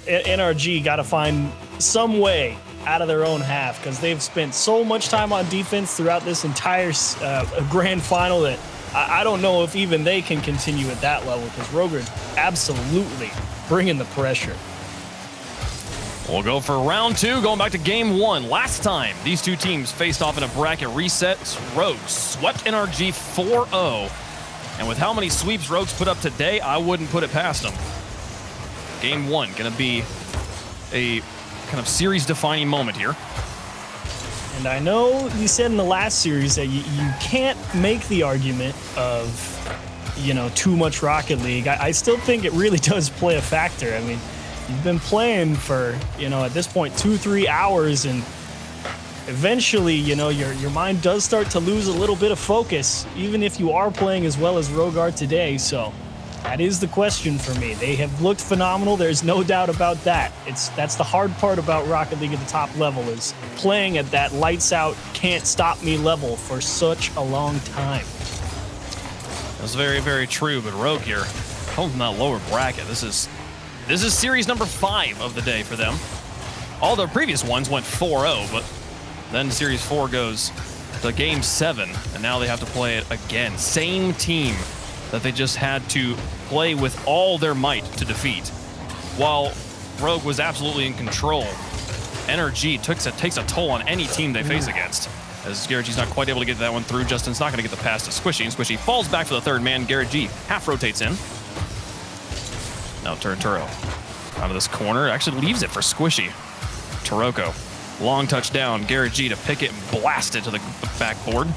NRG got to find some way out of their own half because they've spent so much time on defense throughout this entire grand final that I don't know if even they can continue at that level because Roger's absolutely bringing the pressure. We'll go for round two, going back to game one. Last time these two teams faced off in a bracket reset, Rogue swept NRG 4-0. And with how many sweeps Rogue's put up today, I wouldn't put it past them. Game one gonna be a kind of series-defining moment here. And I know you said in the last series that you can't make the argument of, too much Rocket League. I still think it really does play a factor. I mean, you've been playing for, at this point, 2-3 hours, and eventually, your mind does start to lose a little bit of focus, even if you are playing as well as Rogue are today. So that is the question for me. They have looked phenomenal. There's no doubt about that. That's the hard part about Rocket League at the top level, is playing at that lights out, can't stop me level for such a long time. That's very, very true, but Rogue here, holding that lower bracket. This is series number 5 of the day for them. All the previous ones went 4-0, but then series 4 goes to game 7, and now they have to play it again. Same team that they just had to play with all their might to defeat. While Rogue was absolutely in control, NRG takes a toll on any team they face against. As Garrett G's not quite able to get that one through, Justin's not going to get the pass to Squishy, and Squishy falls back for the third man. Garrett G half rotates in. Now Turo out of this corner, actually leaves it for Squishy. Taroko, long touchdown, Garrett G to pick it and blast it to the backboard.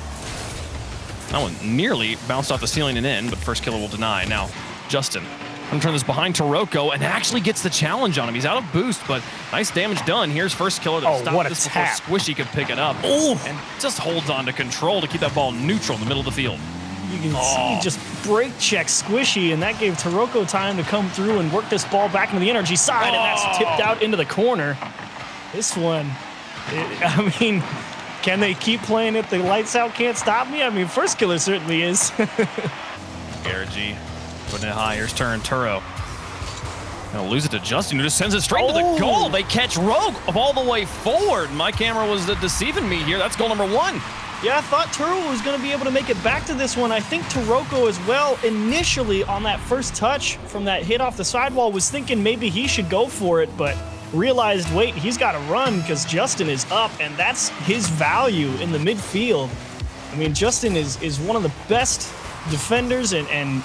That one nearly bounced off the ceiling and in, but first killer will deny. Now, Justin, gonna turn this behind Taroko and actually gets the challenge on him. He's out of boost, but nice damage done. Here's first killer to stop this before Squishy could pick it up. Oh, and just holds on to control to keep that ball neutral in the middle of the field. You can see just break check Squishy, and that gave Taroko time to come through and work this ball back into the NRG side, and that's tipped out into the corner. This one, can they keep playing it? The lights out can't stop me? I mean, first killer certainly is. Garrett G putting it high. Here's Turo. Gonna lose it to Justin, who just sends it straight to the goal. They catch Rogue all the way forward. My camera was deceiving me here. That's goal number 1. Yeah, I thought Turo was going to be able to make it back to this one. I think Taroko as well, initially on that first touch from that hit off the sidewall, was thinking maybe he should go for it, but realized, wait, he's got to run because Justin is up, and that's his value in the midfield. I mean, Justin is one of the best defenders and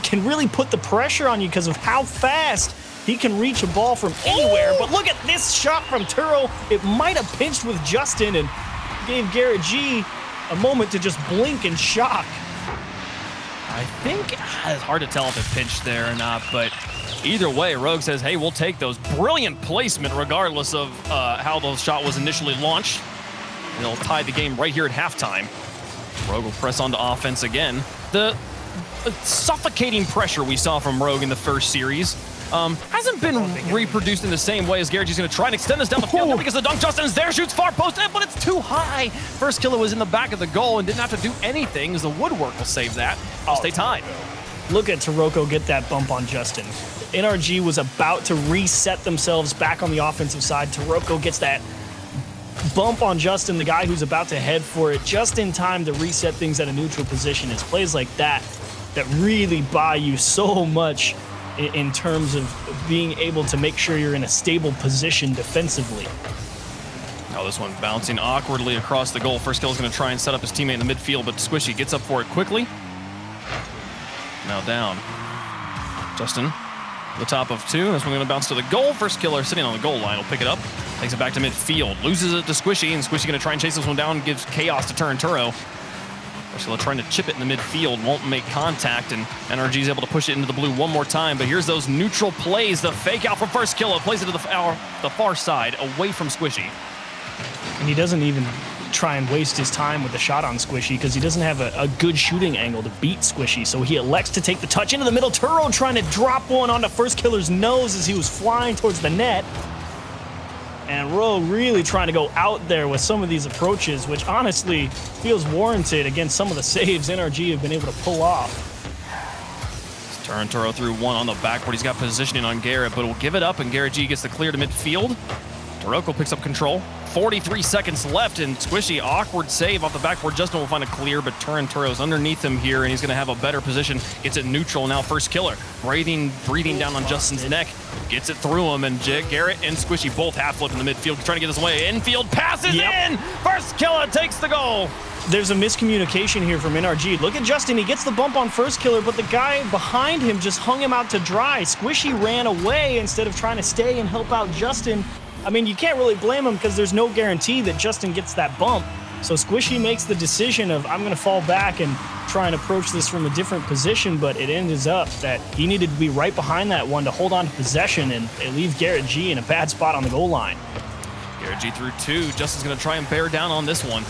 can really put the pressure on you because of how fast he can reach a ball from anywhere. But look at this shot from Turo. It might have pinched with Justin and gave Garrett G a moment to just blink in shock. I think it's hard to tell if it pinched there or not, but either way, Rogue says, hey, we'll take those. Brilliant placement regardless of how the shot was initially launched. And they'll tie the game right here at halftime. Rogue will press on to offense again. The suffocating pressure we saw from Rogue in the first series hasn't been reproduced in the same way as Garrett G's going to try and extend this down the field because the dunk Justin's there, shoots far post, but it's too high. First killer was in the back of the goal and didn't have to do anything as the woodwork will save that. Stay tied. Look at Taroko get that bump on Justin. NRG was about to reset themselves back on the offensive side. Taroko gets that bump on Justin, the guy who's about to head for it, just in time to reset things at a neutral position. It's plays like that that really buy you so much in terms of being able to make sure you're in a stable position defensively. Now this one bouncing awkwardly across the goal. First kill is going to try and set up his teammate in the midfield, but Squishy gets up for it quickly. Now down. Justin, the top of 2. This one going to bounce to the goal. First killer sitting on the goal line will pick it up. Takes it back to midfield. Loses it to Squishy, and Squishy going to try and chase this one down. Gives chaos to Turo. First killer trying to chip it in the midfield. Won't make contact, and NRG is able to push it into the blue one more time. But here's those neutral plays. The fake out from first killer. Plays it to the far side, away from Squishy. And he doesn't even try and waste his time with the shot on Squishy because he doesn't have a good shooting angle to beat Squishy. So he elects to take the touch into the middle. Turo trying to drop one onto first killer's nose as he was flying towards the net. And Rogue really trying to go out there with some of these approaches, which honestly feels warranted against some of the saves NRG have been able to pull off. Turo through one on the backboard. He's got positioning on Garrett, but will give it up, and Garrett G gets the clear to midfield. Turoko picks up control. 43 seconds left, and Squishy, awkward save off the backboard. Justin will find a clear, but Turo's underneath him here, and he's going to have a better position. Gets it neutral now, first killer. Breathing down on Justin's neck. Gets it through him, and Garrett and Squishy both half-flip in the midfield, trying to get his way. Infield passes in! First killer takes the goal! There's a miscommunication here from NRG. Look at Justin. He gets the bump on first killer, but the guy behind him just hung him out to dry. Squishy ran away instead of trying to stay and help out Justin. I mean, you can't really blame him because there's no guarantee that Justin gets that bump. So Squishy makes the decision of, I'm going to fall back and try and approach this from a different position, but it ends up that he needed to be right behind that one to hold on to possession, and they leave Garrett G in a bad spot on the goal line. Garrett G through two. Justin's going to try and bear down on this one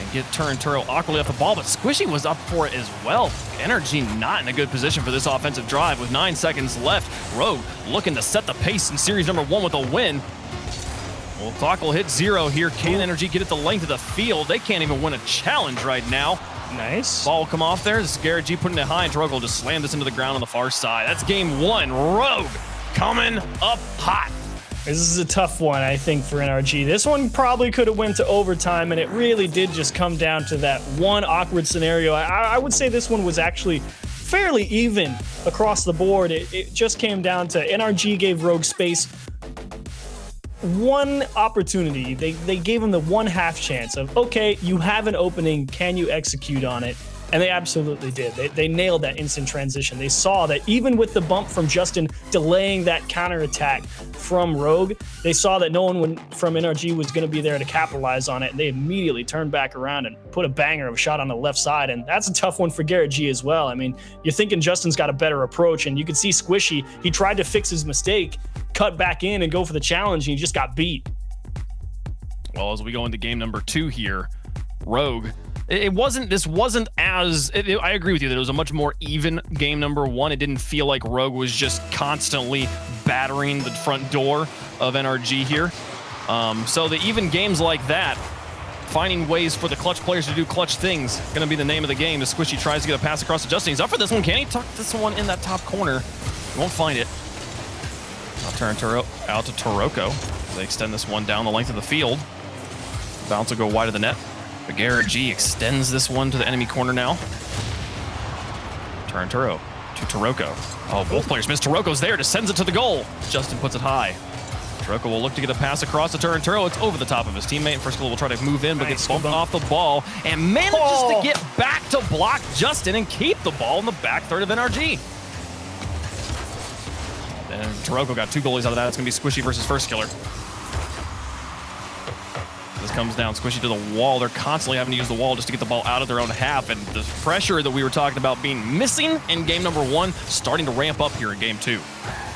and get Turo awkwardly off the ball, but Squishy was up for it as well. NRG not in a good position for this offensive drive with 9 seconds left. Rogue looking to set the pace in series number 1 with a win. Well, clock will hit 0 here. Can NRG get it the length of the field? They can't even win a challenge right now. Nice. Ball will come off there. This is Garrett G putting it high, and Rogue will just slam this into the ground on the far side. That's game 1. Rogue coming up hot. This is a tough one, I think, for NRG. This one probably could have went to overtime, and it really did just come down to that one awkward scenario. I would say this one was actually fairly even across the board. It just came down to NRG gave Rogue space one opportunity. They gave him the one half chance of, okay, you have an opening, can you execute on it? And they absolutely did. They nailed that instant transition. They saw that even with the bump from Justin delaying that counterattack from Rogue, they saw that no one from NRG was going to be there to capitalize on it, and they immediately turned back around and put a banger of a shot on the left side, and that's a tough one for Garrett G as well. I mean, you're thinking Justin's got a better approach, and you can see Squishy, he tried to fix his mistake, cut back in and go for the challenge, and he just got beat. Well, as we go into game number 2 here, Rogue, I agree with you that it was a much more even game number 1. It didn't feel like Rogue was just constantly battering the front door of NRG here. So the even games like that, finding ways for the clutch players to do clutch things, going to be the name of the game. As Squishy tries to get a pass across to Justin. He's up for this one. Can he tuck this one in that top corner? He won't find it. I'll turn Turo out to Turoko. They extend this one down the length of the field. Bounce will go wide of the net. But Garrett G extends this one to the enemy corner now. Turn Turo to Turoko. Oh, both players missed. Turoko's there, just sends it to the goal. Justin puts it high. Turoko will look to get a pass across to Turo. It's over the top of his teammate. First goal will try to move in, but gets bumped off the ball and manages to get back to block Justin and keep the ball in the back third of NRG. And Turoko got 2 goalies out of that. It's going to be Squishy versus first killer. This comes down, Squishy to the wall. They're constantly having to use the wall just to get the ball out of their own half, and the pressure that we were talking about being missing in game number 1 starting to ramp up here in game 2.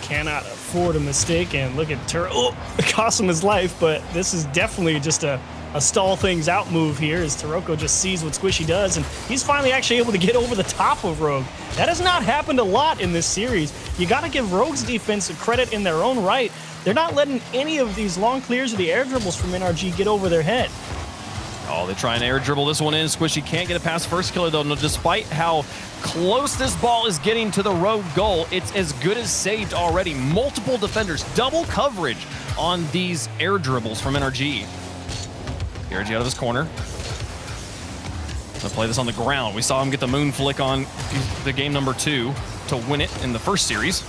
Cannot afford a mistake, and look at Turo. Oh, it cost him his life, but this is definitely just a stall things out move here as Turoko just sees what Squishy does, and he's finally actually able to get over the top of Rogue. That has not happened a lot in this series. You got to give Rogue's defense credit in their own right. They're not letting any of these long clears or the air dribbles from NRG get over their head. Oh, they try and air dribble this one in. Squishy can't get it past first killer, though. No, despite how close this ball is getting to the Rogue goal, it's as good as saved already. Multiple defenders, double coverage on these air dribbles from NRG. Garrett G out of his corner. Gonna play this on the ground. We saw him get the moon flick on the game number 2 to win it in the first series.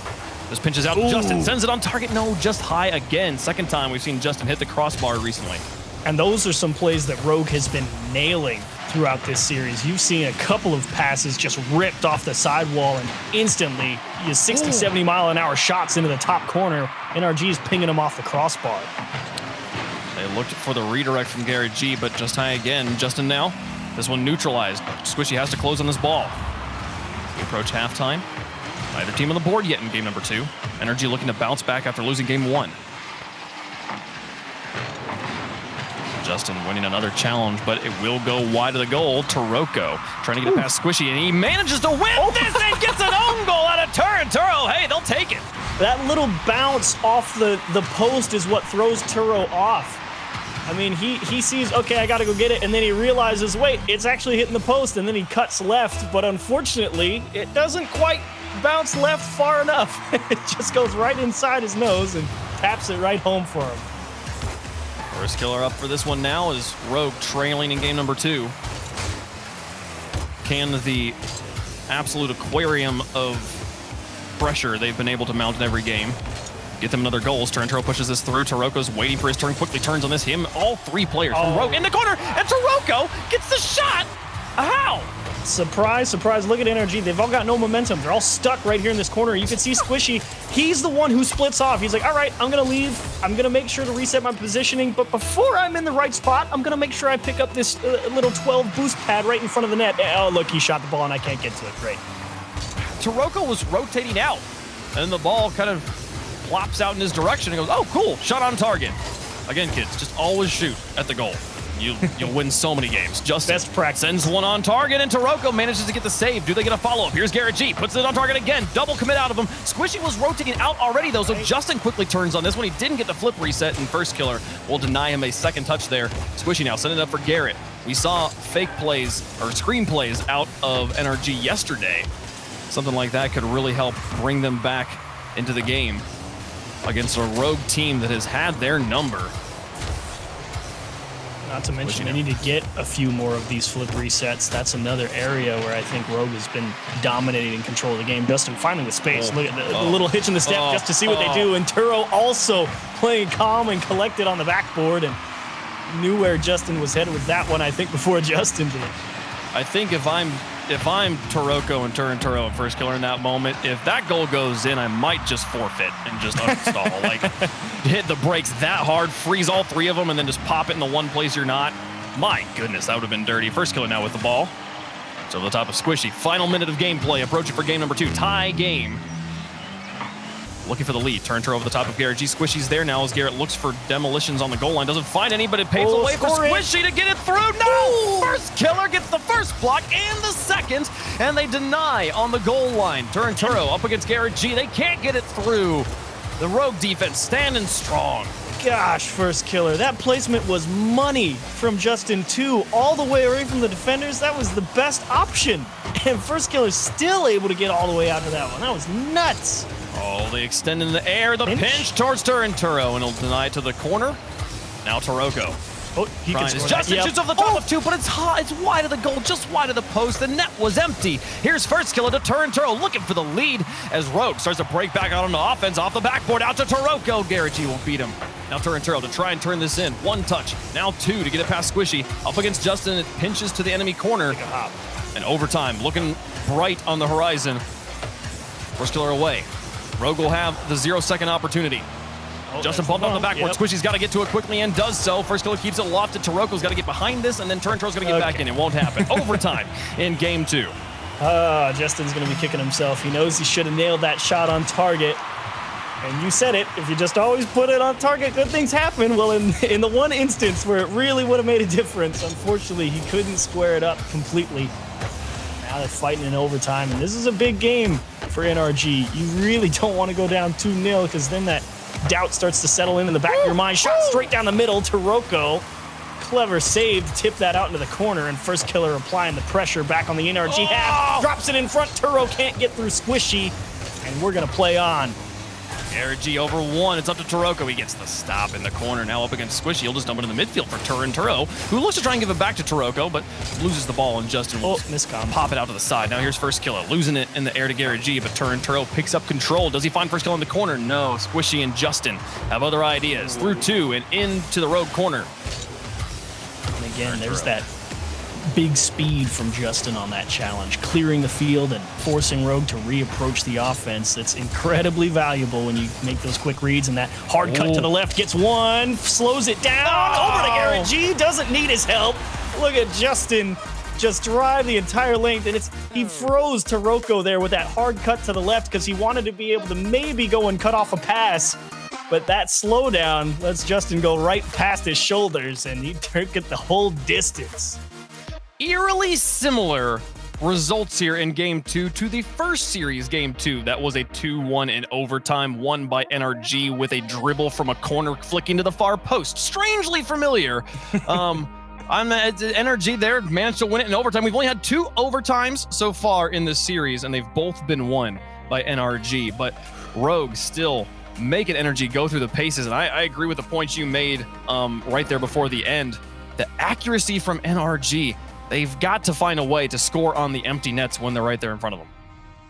Just pinches out. Ooh. Justin sends it on target. No, just high again. Second time we've seen Justin hit the crossbar recently. And those are some plays that Rogue has been nailing throughout this series. You've seen a couple of passes just ripped off the sidewall and instantly 60, 70 mile an hour shots into the top corner. NRG is pinging them off the crossbar. They looked for the redirect from Garrett G, but just high again. Justin now. This one neutralized. Squishy has to close on this ball. We approach halftime. Neither team on the board yet in game number 2. NRG looking to bounce back after losing game 1. Justin winning another challenge, but it will go wide of the goal. Turoko trying to get it past Squishy, and he manages to win this and gets an own goal out of Turo. Hey, they'll take it. That little bounce off the post is what throws Turo off. I mean, he sees, okay, I got to go get it, and then he realizes, wait, it's actually hitting the post, and then he cuts left, but unfortunately, it doesn't quite bounce left far enough. It just goes right inside his nose and taps it right home for him. First killer up for this one now is Rogue trailing in game number 2. Can the absolute aquarium of pressure they've been able to mount in every game get them another goals? Turnturo pushes this through. Taroko's waiting for his turn, quickly turns on this. All 3 players from Rogue in the corner, and Taroko gets the shot. How? Surprise, surprise. Look at NRG. They've all got no momentum. They're all stuck right here in this corner. You can see Squishy. He's the one who splits off. He's like, all right, I'm going to leave. I'm going to make sure to reset my positioning. But before I'm in the right spot, I'm going to make sure I pick up this little 12 boost pad right in front of the net. Oh, look, he shot the ball and I can't get to it. Great. Taroko was rotating out, and the ball kind of plops out in his direction and goes, oh, cool, shot on target. Again, kids, just always shoot at the goal. You'll win so many games. Justin Best practice. Sends one on target, and Taroko manages to get the save. Do they get a follow-up? Here's Garrett G. Puts it on target again. Double commit out of him. Squishy was rotating out already, though, so Justin quickly turns on this one. He didn't get the flip reset, and first killer will deny him a second touch there. Squishy now sending it up for Garrett. We saw fake plays or screen plays out of NRG yesterday. Something like that could really help bring them back into the game against a Rogue team that has had their number. Not to mention, they need to get a few more of these flip resets. That's another area where I think Rogue has been dominating and control of the game. Justin finally with space. Look at the little hitch in the step just to see what they do. And Turo also playing calm and collected on the backboard and knew where Justin was headed with that one, I think, before Justin did. I think if I'm Taroko and Turnturo and first killer in that moment, if that goal goes in, I might just forfeit and just uninstall. Like, hit the brakes that hard, freeze all 3 of them, and then just pop it in the one place you're not. My goodness, that would have been dirty. First killer now with the ball. So the top of Squishy. Final minute of gameplay, approaching for game number 2. Tie game. Looking for the lead. Turnturo over the top of Garrett G. Squishy's there now as Garrett looks for demolitions on the goal line. Doesn't find any, but it paves the way for Squishy to get it through. No! First killer gets the first block and the second, and they deny on the goal line. Turnturo up against Garrett G. They can't get it through. The Rogue defense standing strong. Gosh, first killer. That placement was money from Justin, too. All the way away from the defenders. That was the best option. And first killer's still able to get all the way out to that one. That was nuts. Oh, they extend in the air. The pinch towards Turnturo, and he'll deny it to the corner. Now Taroko. Oh, he can score. Justin shoots over the top of 2, but it's hot. It's wide of the goal, just wide of the post. The net was empty. Here's first killer to Turnturo, looking for the lead as Rogue starts to break back out on the offense. Off the backboard, out to Taroko. Garrett G will beat him. Now Turnturo to try and turn this in. 1 touch, now 2 to get it past Squishy. Up against Justin, it pinches to the enemy corner. And overtime, looking bright on the horizon. First killer away. Rogue will have the 0-second opportunity. Justin bumped on the backboard. Squishy's got to get to it quickly and does so. First killer keeps it lofted. Taroko's got to get behind this, and then Turnturo's got to get back in. It won't happen. Overtime in game 2. Justin's going to be kicking himself. He knows he should have nailed that shot on target. And you said it. If you just always put it on target, good things happen. Well, in the one instance where it really would have made a difference, unfortunately, he couldn't square it up completely. Now they're fighting in overtime, and this is a big game for NRG. You really don't want to go down 2-0 because then that doubt starts to settle in the back of your mind. Shot straight down the middle. Taroko, clever save to tip that out into the corner, and first killer applying the pressure back on the NRG half. Drops it in front. Turo can't get through Squishy, and we're going to play on. Garrett G over 1. It's up to Taroko. He gets the stop in the corner. Now up against Squishy. He'll just dump it in the midfield for Turnturo, who looks to try and give it back to Taroko, but loses the ball, and Justin will pop it out to the side. Now here's first killer. Losing it in the air to Garrett G, but Turnturo picks up control. Does he find first kill in the corner? No. Squishy and Justin have other ideas. Through 2 and into the Rogue corner. And again, there's that big speed from Justin on that challenge, clearing the field and forcing Rogue to reapproach the offense. That's incredibly valuable when you make those quick reads, and that hard cut to the left gets one, slows it down, over to Garrett G, doesn't need his help. Look at Justin just drive the entire length, and he froze Taroko there with that hard cut to the left because he wanted to be able to maybe go and cut off a pass. But that slowdown lets Justin go right past his shoulders, and he took it the whole distance. Eerily similar results here in game 2 to the first series game 2. That was a 2-1 in overtime, won by NRG with a dribble from a corner flicking to the far post. Strangely familiar. NRG there managed to win it in overtime. We've only had 2 overtimes so far in this series, and they've both been won by NRG, but Rogue still making NRG go through the paces. And I agree with the points you made right there before the end. The accuracy from NRG, they've got to find a way to score on the empty nets when they're right there in front of them.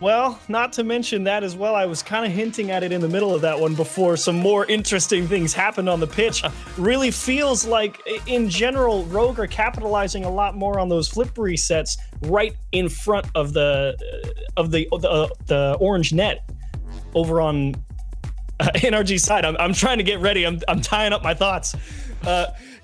Well, not to mention that as well, I was kind of hinting at it in the middle of that one before some more interesting things happened on the pitch. Really feels like, in general, Rogue are capitalizing a lot more on those flip resets right in front of the orange net over on NRG side. I'm trying to get ready. I'm tying up my thoughts.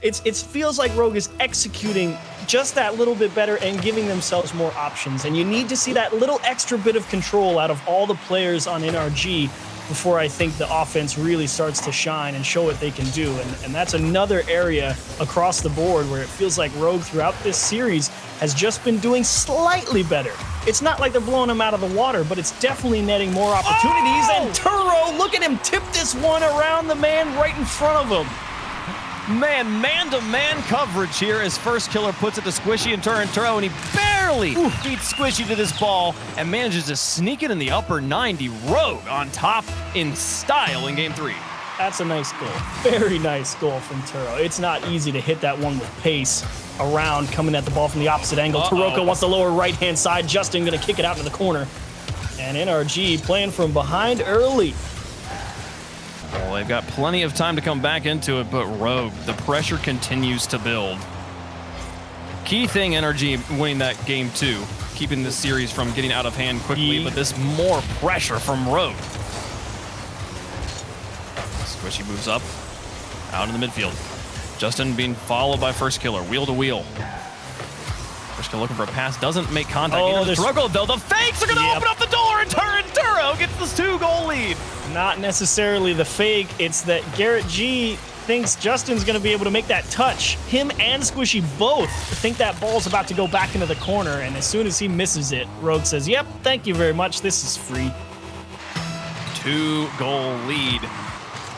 It feels like Rogue is executing just that little bit better and giving themselves more options. And you need to see that little extra bit of control out of all the players on NRG before I think the offense really starts to shine and show what they can do. And that's another area across the board where it feels like Rogue throughout this series has just been doing slightly better. It's not like they're blowing them out of the water, but it's definitely netting more opportunities. And Turo, look at him tip this one around the man right in front of him. Man-to-man coverage here as First Killer puts it to Squishy and Turo, and he barely beats Squishy to this ball and manages to sneak it in the upper 90. Rogue on top in style in Game 3. That's a nice goal. Very nice goal from Turo. It's not easy to hit that one with pace around, coming at the ball from the opposite angle. Taroko wants the lower right-hand side. Justin gonna kick it out to the corner. And NRG playing from behind early. Well, they've got plenty of time to come back into it, but Rogue, the pressure continues to build. Key thing, NRG winning that game too, keeping this series from getting out of hand quickly, but this more pressure from Rogue. Squishy moves up, out in the midfield. Justin being followed by First Killer, wheel to wheel. First Killer looking for a pass, doesn't make contact. Turo, though, the fakes are gonna open up the door, and Turo gets this 2-goal lead. Not necessarily the fake, it's that Garrett G thinks Justin's gonna be able to make that touch. Him and Squishy both think that ball's about to go back into the corner, and as soon as he misses it, Rogue says, yep, thank you very much, this is free. 2-goal lead.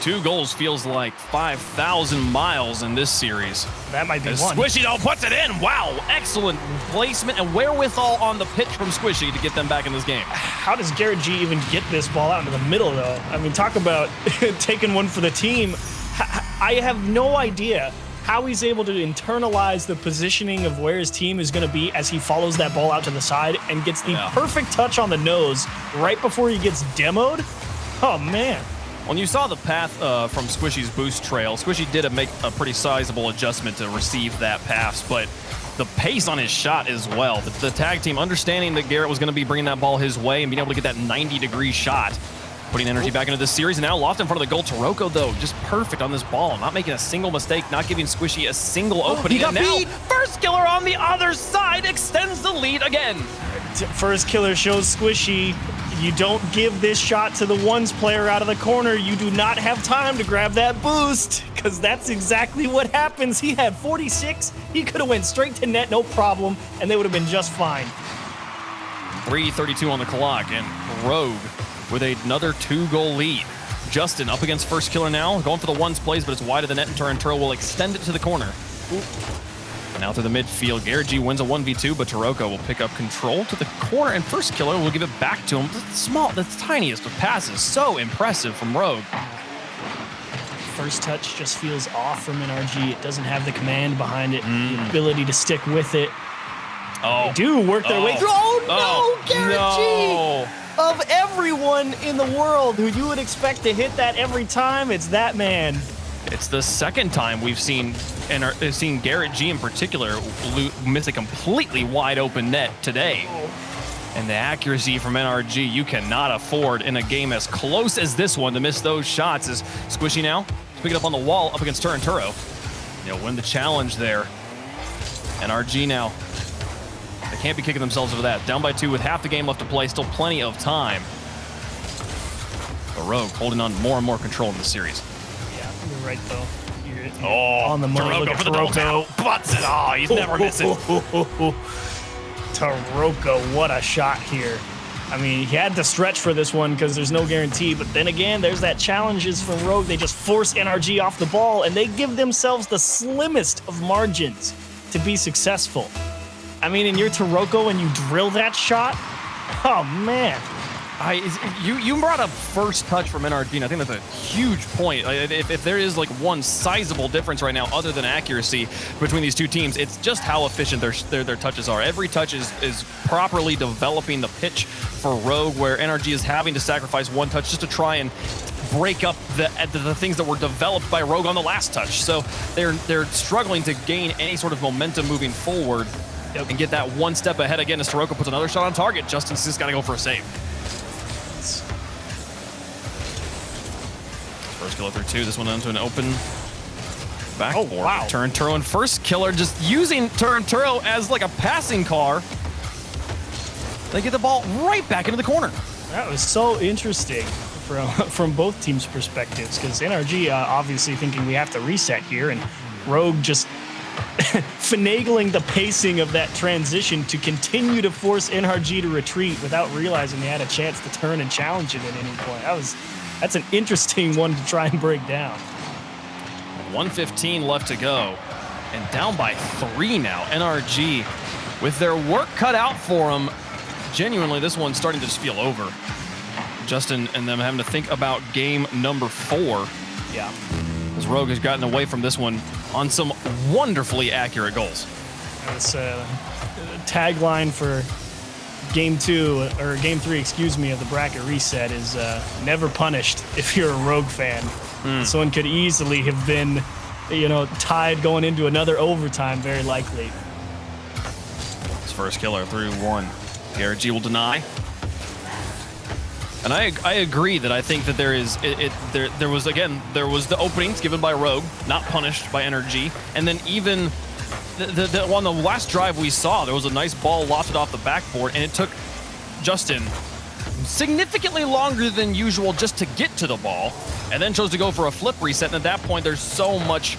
2 goals feels like 5,000 miles in this series. That might be one. Squishy though puts it in. Wow, excellent placement and wherewithal on the pitch from Squishy to get them back in this game. How does Garrett G even get this ball out into the middle though? I mean, talk about taking one for the team. I have no idea how he's able to internalize the positioning of where his team is going to be as he follows that ball out to the side and gets the perfect touch on the nose right before he gets demoed. Oh man. When you saw the path from Squishy's boost trail, Squishy did make a pretty sizable adjustment to receive that pass, but the pace on his shot as well. The tag team understanding that Garrett was going to be bringing that ball his way and being able to get that 90-degree shot, putting NRG back into this series. And now loft in front of the goal. Taroko, though, just perfect on this ball, not making a single mistake, not giving Squishy a single opening. He got beat. First Killer on the other side extends the lead again. First Killer shows Squishy, you don't give this shot to the ones player out of the corner. You do not have time to grab that boost, because that's exactly what happens. He had 46. He could have went straight to net, no problem, and they would have been just fine. 3:32 on the clock, and Rogue with another 2-goal lead. Justin up against First Killer now, going for the ones plays, but it's wide of the net, and Turo will extend it to the corner. Now through the midfield, Garrett G wins a 1v2, but Taroko will pick up control to the corner, and First Killer will give it back to him. The tiniest of passes. So impressive from Rogue. First touch just feels off from NRG. It doesn't have the command behind it, the ability to stick with it. They do work their way through. Oh no, Garrett G! Of everyone in the world who you would expect to hit that every time, it's that man. It's the second time we've seen Garrett G in particular miss a completely wide open net today. And the accuracy from NRG, you cannot afford in a game as close as this one to miss those shots. As Squishy now picking up on the wall up against Turo. They'll win the challenge there. NRG now, they can't be kicking themselves over that. Down by 2 with half the game left to play, still plenty of time. But Rogue holding on more and more control in the series. You're right, though. You're on the money. Taroko for the double tap. Butts it. Oh, he's never missing. Taroko, what a shot here. I mean, he had to stretch for this one because there's no guarantee. But then again, there's that challenges from Rogue. They just force NRG off the ball, and they give themselves the slimmest of margins to be successful. I mean, and you're Taroko and you drill that shot? Oh, man. You brought up first touch from NRG, and I think that's a huge point. If there is like one sizable difference right now, other than accuracy between these two teams, it's just how efficient their touches are. Every touch is properly developing the pitch for Rogue, where NRG is having to sacrifice one touch just to try and break up the things that were developed by Rogue on the last touch. So they're struggling to gain any sort of momentum moving forward and get that one step ahead again as Taroko puts another shot on target. Justin's just got to go for a save. First killer through 2. This one onto an open backboard. Oh, wow. Turnturo and first killer just using Turnturo as like a passing car. They get the ball right back into the corner. That was so interesting from both teams' perspectives, because NRG obviously thinking we have to reset here, and Rogue just finagling the pacing of that transition to continue to force NRG to retreat without realizing they had a chance to turn and challenge it at any point. That's an interesting one to try and break down. 1:15 left to go, and down by 3 now. NRG with their work cut out for them. Genuinely, this one's starting to just feel over. Justin and them having to think about game number 4. Yeah. As Rogue has gotten away from this one on some wonderfully accurate goals. This tagline for game 2, or game 3, excuse me, of the bracket reset is never punished if you're a Rogue fan. This one could easily have been, tied going into another overtime, very likely. His first killer through 1. RLCS will deny. And I agree that I think that there was the openings given by Rogue, not punished by NRG, and then even on the last drive we saw, there was a nice ball lofted off the backboard, and it took Justin significantly longer than usual just to get to the ball, and then chose to go for a flip reset. And at that point, there's so much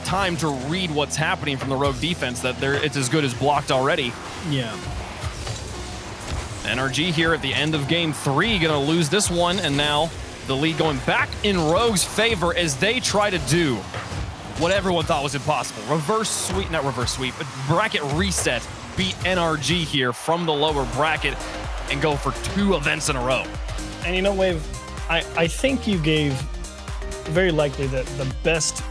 time to read what's happening from the Rogue defense that it's as good as blocked already. Yeah. NRG here at the end of game 3, gonna lose this one, and now the lead going back in Rogue's favor as they try to do what everyone thought was impossible. Bracket reset, beat NRG here from the lower bracket and go for 2 events in a row. And Wave, I think you gave very likely the best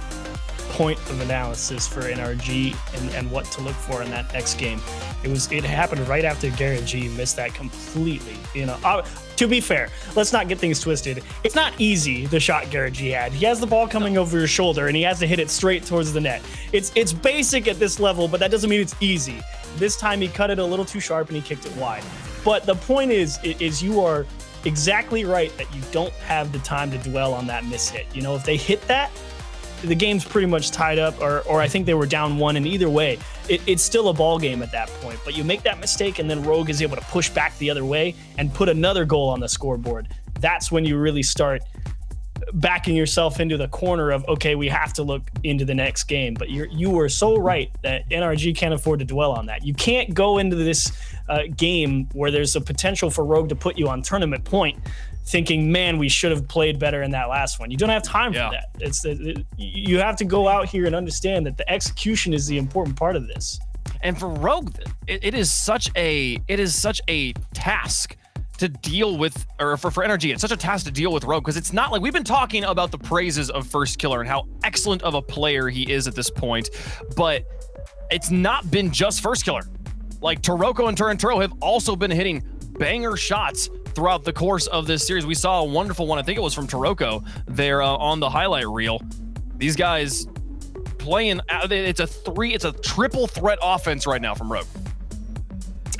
point of analysis for NRG and what to look for in that next game. It happened right after Garrett G missed that completely. To be fair, let's not get things twisted. It's not easy, the shot Garrett G had. He has the ball coming over his shoulder and he has to hit it straight towards the net. It's basic at this level, but that doesn't mean it's easy. This time he cut it a little too sharp and he kicked it wide. But the point is you are exactly right that you don't have the time to dwell on that miss hit. If they hit that, the game's pretty much tied up, or I think they were down 1, and either way, it's still a ball game at that point. But you make that mistake, and then Rogue is able to push back the other way and put another goal on the scoreboard. That's when you really start backing yourself into the corner of, okay, we have to look into the next game. But you were so right that NRG can't afford to dwell on that. You can't go into this game where there's a potential for Rogue to put you on tournament point thinking, man, we should have played better in that last one. You don't have time for that. You have to go out here and understand that the execution is the important part of this. And for Rogue, it is such a task to deal with, or for NRG, it's such a task to deal with Rogue, because it's not like we've been talking about the praises of First Killer and how excellent of a player he is at this point, but it's not been just First Killer. Like Taroko and Turnturo have also been hitting banger shots throughout the course of this series. We saw a wonderful one, I think it was from Taroko there on the highlight reel. These guys playing, it's a triple threat offense right now from Rogue.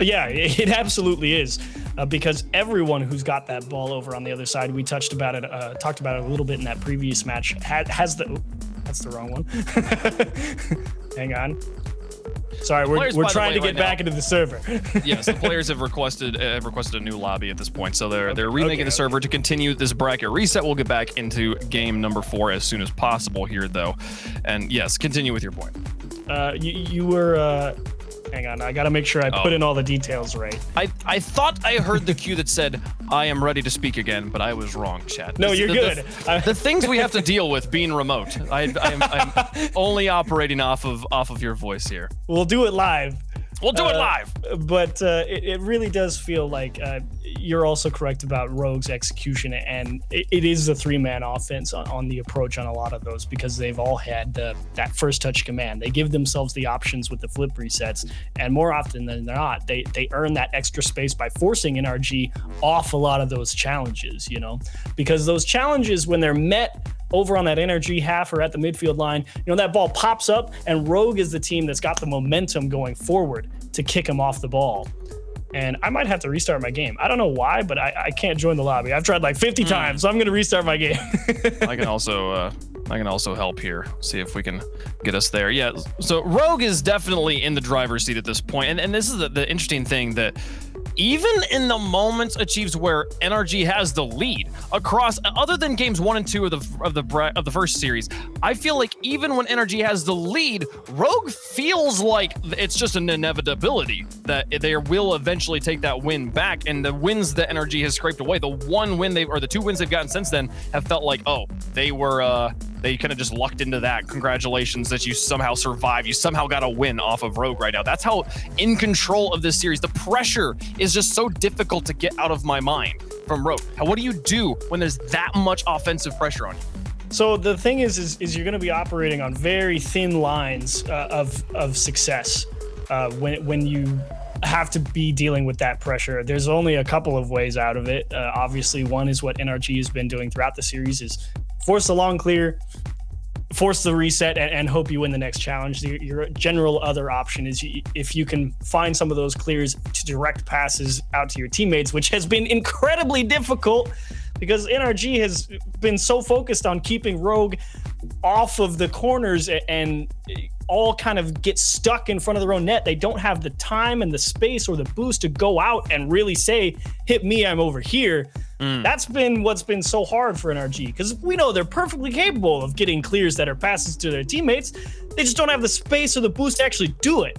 Yeah, it absolutely is, because everyone who's got that ball over on the other side, we talked about it a little bit in that previous match, has that's the wrong one. Hang on. Sorry, we're trying to get back into the server. Yes, the players have requested a new lobby at this point, so they're remaking the server to continue this bracket reset. We'll get back into game number 4 as soon as possible here, though. And yes, continue with your point. You were. Hang on, I gotta make sure I put in all the details right. I thought I heard the cue that said, I am ready to speak again, but I was wrong, chat. No, you're good. The things we have to deal with being remote. I'm only operating off of your voice here. We'll do it live. We'll do it live. But it really does feel like you're also correct about Rogue's execution, and it is a three-man offense on the approach on a lot of those, because they've all had that first touch command. They give themselves the options with the flip resets, and more often than not, they earn that extra space by forcing NRG off a lot of those challenges, because those challenges, when they're met over on that NRG half or at the midfield line, that ball pops up, and Rogue is the team that's got the momentum going forward to kick him off the ball. And I might have to restart my game. I don't know why, but I can't join the lobby. I've tried like 50 times, so I'm going to restart my game. I can also help here. See if we can get us there. Yeah, so Rogue is definitely in the driver's seat at this point. And this is the interesting thing, that even in the moments achieves where NRG has the lead across, other than games 1 and 2 of the first series, I feel like even when NRG has the lead, Rogue feels like it's just an inevitability that they will eventually take that win back. And the wins that NRG has scraped away, the the 2 wins they've gotten since then, have felt like, they kind of just lucked into that. Congratulations that you somehow survived. You somehow got a win off of Rogue right now. That's how in control of this series. The pressure is just so difficult to get out of my mind from Rogue. What do you do when there's that much offensive pressure on you? So the thing is you're going to be operating on very thin lines of success when you have to be dealing with that pressure. There's only a couple of ways out of it. Obviously, one is what NRG has been doing throughout the series, is force the long clear, force the reset, and hope you win the next challenge. Your general other option is if you can find some of those clears to direct passes out to your teammates, which has been incredibly difficult because NRG has been so focused on keeping Rogue off of the corners and all kind of get stuck in front of their own net. They don't have the time and the space or the boost to go out and really say, hit me, I'm over here. That's been what's been so hard for NRG, because we know they're perfectly capable of getting clears that are passes to their teammates. They just don't have the space or the boost to actually do it.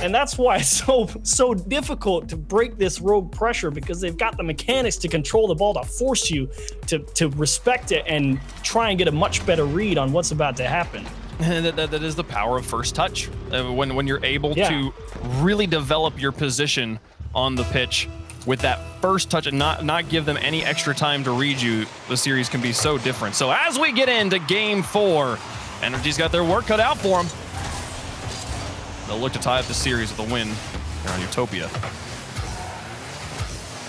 And that's why it's so difficult to break this Rogue pressure, because they've got the mechanics to control the ball to force you to respect it and try and get a much better read on what's about to happen. That is the power of first touch. When you're able to really develop your position on the pitch with that first touch and not give them any extra time to read you, the series can be so different. So as we get into game 4, NRG's got their work cut out for them. They'll look to tie up the series with a win here on Utopia.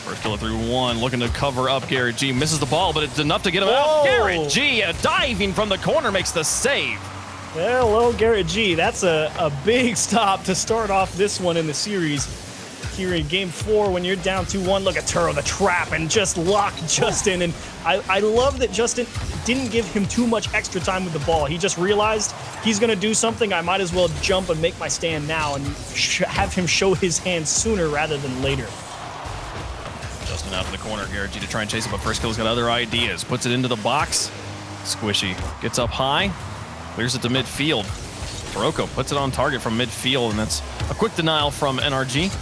First kill through 1, looking to cover up Garrett G. Misses the ball, but it's enough to get him out. Garrett G, diving from the corner, makes the save. Hello, Garrett G. That's a big stop to start off this one in the series. Here in game 4, when you're down 2-1, look at Turo, the trap, and just lock Justin. And I love that Justin didn't give him too much extra time with the ball. He just realized he's going to do something. I might as well jump and make my stand now and have him show his hand sooner rather than later. Justin out in the corner, Garrett G to try and chase him, but first kill's got other ideas. Puts it into the box. Squishy gets up high, clears it to midfield. Taroko puts it on target from midfield, and that's a quick denial from NRG.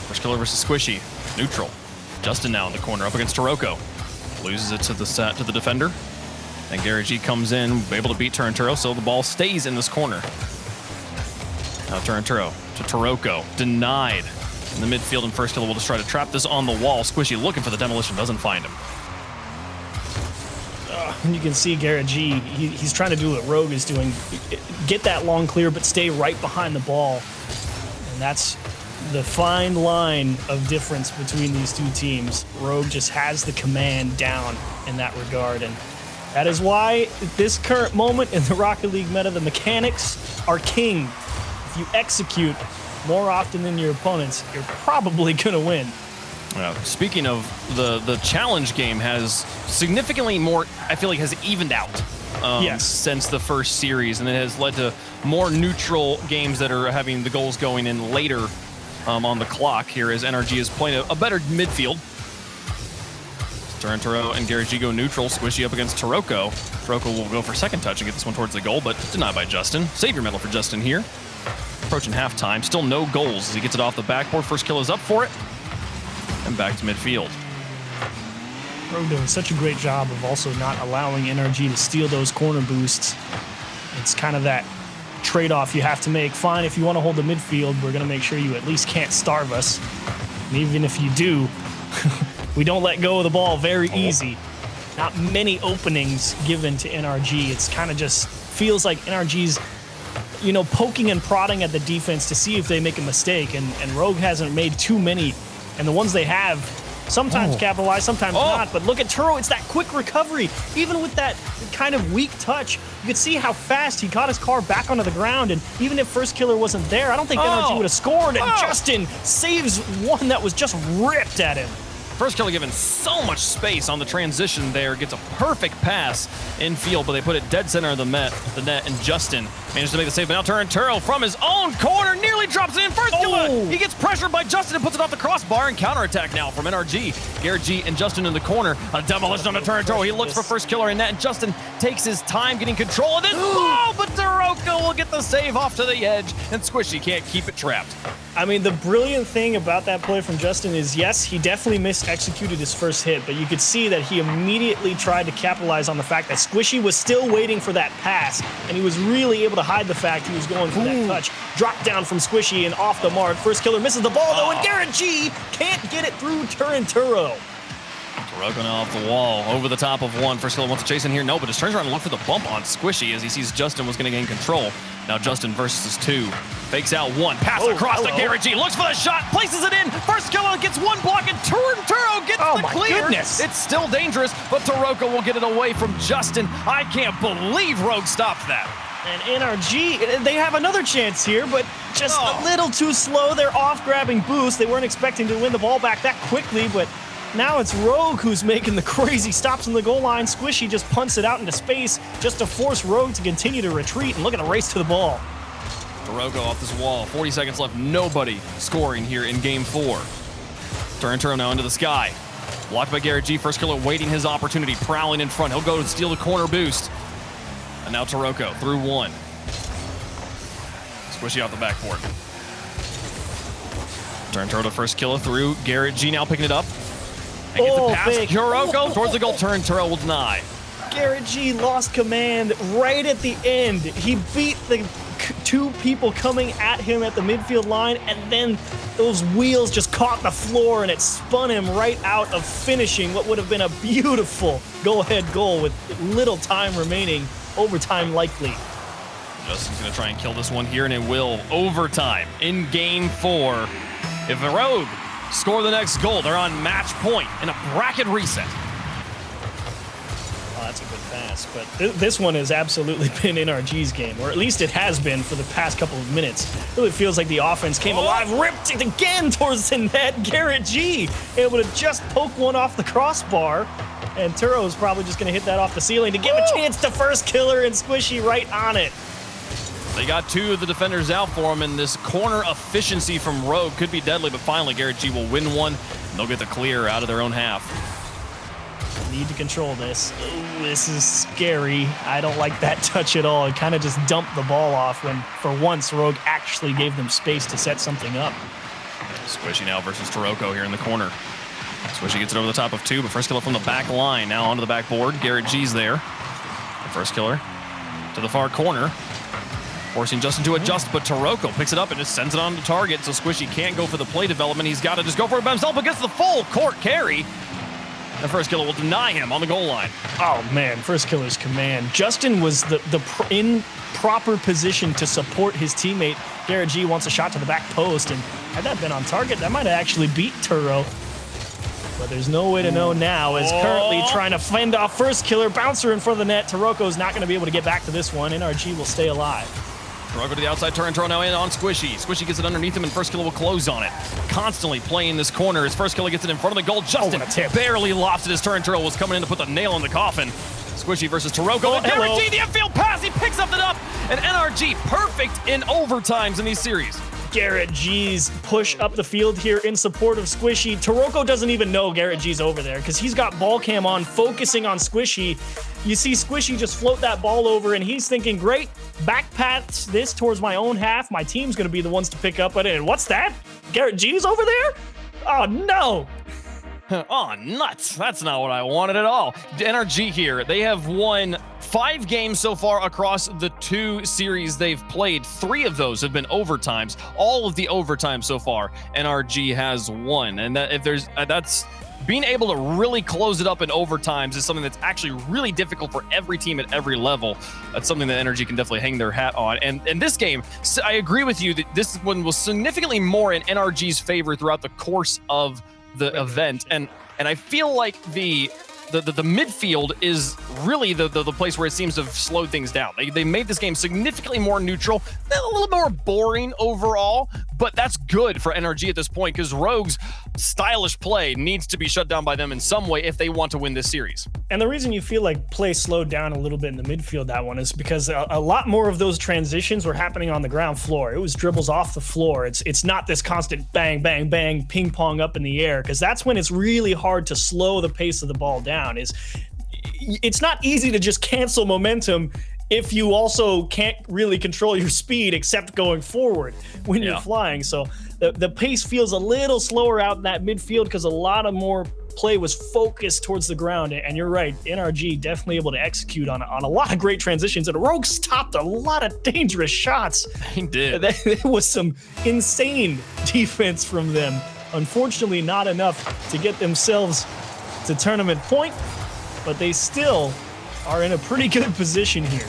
First killer versus Squishy, neutral. Justin now in the corner up against Taroko. Loses it to the defender. And Garrett G comes in, able to beat Turinturo, so the ball stays in this corner. Now Turinturo to Taroko, denied in the midfield, and first killer will just try to trap this on the wall. Squishy looking for the demolition, doesn't find him. And you can see Garrett G, he's trying to do what Rogue is doing. Get that long clear, but stay right behind the ball. And that's the fine line of difference between these two teams. Rogue just has the command down in that regard, and that is why at this current moment in the Rocket League meta, the mechanics are king. If you execute more often than your opponents, you're probably gonna win. Speaking of, the challenge game has significantly more, I feel like, has evened out since the first series, and it has led to more neutral games that are having the goals going in later on the clock here, as NRG is playing a better midfield. Turinturo and Garrett G go neutral. Squishy up against Taroko. Taroko will go for second touch and get this one towards the goal, but denied by Justin. Savior medal for Justin here. Approaching halftime. Still no goals as he gets it off the backboard. First kill is up for it. And back to midfield. Rogue doing such a great job of also not allowing NRG to steal those corner boosts. It's kind of that trade-off you have to make. Fine, if you want to hold the midfield, we're going to make sure you at least can't starve us. And even if you do, we don't let go of the ball very easy. Not many openings given to NRG. It's kind of just feels like NRG's, you know, poking and prodding at the defense to see if they make a mistake, and Rogue hasn't made too many, and the ones they have sometimes capitalize, sometimes not. But look at Turo, it's that quick recovery. Even with that kind of weak touch, you could see how fast he got his car back onto the ground, and even if First Killer wasn't there, I don't think NRG would have scored, and Justin saves one that was just ripped at him. First Killer given so much space on the transition there, gets a perfect pass in field, but they put it dead center of the net, and Justin managed to make the save. But now Turo from his own corner nearly drops it in. First Killer, he gets pressured by Justin and puts it off the crossbar, and counterattack now from NRG. Garrett G and Justin in the corner. A demolition on the Turo. He looks for First Killer in net, and Justin takes his time getting control of this ball, but Taroko will get the save off to the edge, and Squishy can't keep it trapped. I mean, the brilliant thing about that play from Justin is, yes, he definitely mis-executed his first hit, but you could see that he immediately tried to capitalize on the fact that Squishy was still waiting for that pass, and he was really able to hide the fact he was going for that touch. Drop down from Squishy and off the mark. First Killer misses the ball, though, and Garrett G can't get it through Turo. Taroko now off the wall, over the top of one. First Killer wants to chase in here, no, but just turns around and look for the bump on Squishy as he sees Justin was going to gain control. Now Justin versus two. Fakes out one, pass across to Garrett G, looks for the shot, places it in. First Killer gets one block, and Turo gets the clear. Goodness. It's still dangerous, but Taroko will get it away from Justin. I can't believe Rogue stopped that. And NRG, they have another chance here, but just a little too slow. They're off grabbing boost. They weren't expecting to win the ball back that quickly, but now it's Rogue who's making the crazy stops on the goal line. Squishy just punts it out into space just to force Rogue to continue to retreat, and look at the race to the ball. Taroko off this wall, 40 seconds left, nobody scoring here in game 4. Turo now into the sky. Blocked by Garrett G, First Killer waiting his opportunity, prowling in front. He'll go to steal the corner boost. And now Taroko through one. Squishy off the backboard. Turo to First Killer through. Garrett G now picking it up. And gets the pass. Taroko towards the goal. Turo will deny. Garrett G lost command right at the end. He beat the two people coming at him at the midfield line, and then those wheels just caught the floor and it spun him right out of finishing what would have been a beautiful go-ahead goal with little time remaining, overtime likely. Justin's going to try and kill this one here, and it will. Overtime in game 4. If the Rogue score the next goal, they're on match point in a bracket reset. Oh, that's a good pass, but this one has absolutely been NRG's game, or at least it has been for the past couple of minutes. It really feels like the offense came alive, ripped it again towards the net. Garrett G able to just poke one off the crossbar, and Turo's probably just going to hit that off the ceiling to give a chance to First Killer, and Squishy right on it. They got two of the defenders out for him, and this corner efficiency from Rogue could be deadly, but finally Garrett G will win one, and they'll get the clear out of their own half. Need to control this. Ooh, this is scary. I don't like that touch at all. It kind of just dumped the ball off when, for once, Rogue actually gave them space to set something up. Squishy now versus Taroko here in the corner. Squishy gets it over the top of two, but First Killer from the back line. Now onto the backboard. Garrett G's there. First Killer to the far corner, forcing Justin to adjust, but Taroko picks it up and just sends it on to target, so Squishy can't go for the play development. He's got to just go for it by himself, but gets the full court carry. And First Killer will deny him on the goal line. Oh, man, First Killer's command. Justin was in proper position to support his teammate. Garrett G wants a shot to the back post, and had that been on target, that might have actually beat Turo. But there's no way to know now, as currently trying to fend off First Killer. Bouncer in front of the net. Taroko's not going to be able to get back to this one. NRG will stay alive. Taroko to the outside, Turo now in on Squishy. Squishy gets it underneath him, and First Killer will close on it. Constantly playing this corner as First Killer gets it in front of the goal. Justin barely lofts it as Turo was coming in to put the nail in the coffin. Squishy versus Taroko. And Garrett G, the infield pass, he picks up it up, and NRG perfect in overtimes in these series. Garrett G's push up the field here in support of Squishy. Taroko doesn't even know Garrett G's over there because he's got ball cam on, focusing on Squishy. You see Squishy just float that ball over, and he's thinking, great, back pat this towards my own half. My team's going to be the ones to pick up it. And what's that? Garrett G's over there? Oh, no. Oh, nuts. That's not what I wanted at all. NRG here, they have won 5 games so far across the 2 series they've played. 3 of those have been overtimes. All of the overtime so far, NRG has won. And that's being able to really close it up in overtimes is something that's actually really difficult for every team at every level. That's something that NRG can definitely hang their hat on. And in this game, I agree with you that this one was significantly more in NRG's favor throughout the course of the event, and I feel like the midfield is really the place where it seems to have slowed things down. They made this game significantly more neutral, a little more boring overall, but that's good for NRG at this point because Rogue's stylish play needs to be shut down by them in some way if they want to win this series. And the reason you feel like play slowed down a little bit in the midfield that one is because a lot more of those transitions were happening on the ground floor. It was dribbles off the floor. It's not this constant bang, bang, bang, ping pong up in the air, because that's when it's really hard to slow the pace of the ball down. It's not easy to just cancel momentum if you also can't really control your speed except going forward when you're flying. So the pace feels a little slower out in that midfield because a lot of more play was focused towards the ground. And you're right, NRG definitely able to execute on a lot of great transitions. And Rogue stopped a lot of dangerous shots. He did. It was some insane defense from them. Unfortunately, not enough to get themselves to tournament point, but they still are in a pretty good position here.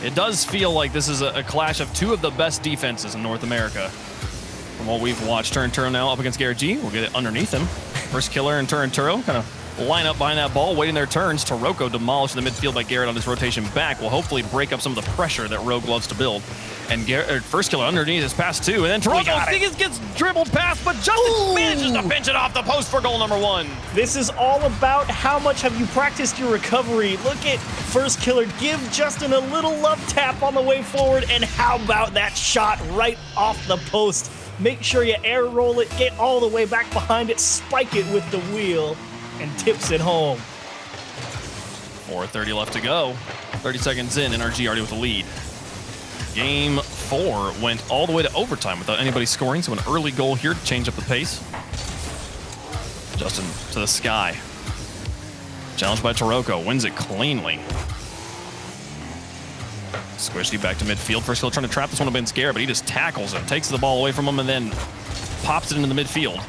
It does feel like this is a clash of 2 of the best defenses in North America. From what we've watched, Turn now up against Garrett G. We'll get it underneath him. First killer and Turn kind of line up behind that ball, waiting their turns. Taroko demolished in the midfield by Garrett on his rotation back will hopefully break up some of the pressure that Rogue loves to build. And First killer underneath his pass 2, and then Taroko gets dribbled past, but Justin manages to pinch it off the post for goal number 1. This is all about how much have you practiced your recovery. Look at First killer give Justin a little love tap on the way forward, and how about that shot right off the post? Make sure you air roll it, get all the way back behind it, spike it with the wheel, and tips it home. 4:30 left to go. 30 seconds in, NRG already with the lead. Game 4 went all the way to overtime without anybody scoring, so an early goal here to change up the pace. Justin to the sky. Challenged by Taroko, wins it cleanly. Squishy back to midfield. First, trying to trap this one against Garrett, but he just tackles him, takes the ball away from him, and then pops it into the midfield.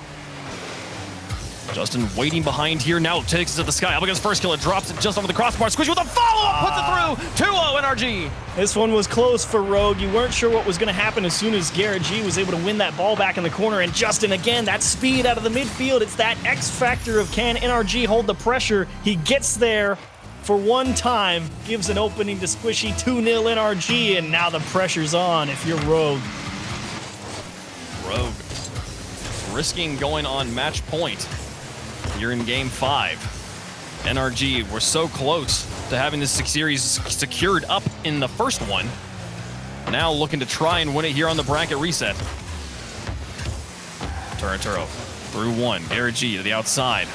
Justin waiting behind here now, takes it to the sky. Up against First killer, drops it just over the crossbar. Squishy with a follow-up, puts it through. 2-0 NRG. This one was close for Rogue. You weren't sure what was going to happen as soon as Garrett G was able to win that ball back in the corner. And Justin, again, that speed out of the midfield. It's that X factor of can NRG hold the pressure. He gets there for one time, gives an opening to Squishy, 2-0 NRG, and now the pressure's on if you're Rogue. Rogue risking going on match point. You're in game 5. NRG were so close to having this series secured up in the first one. Now looking to try and win it here on the bracket reset. Turanturo through 1. Garrett G to the outside.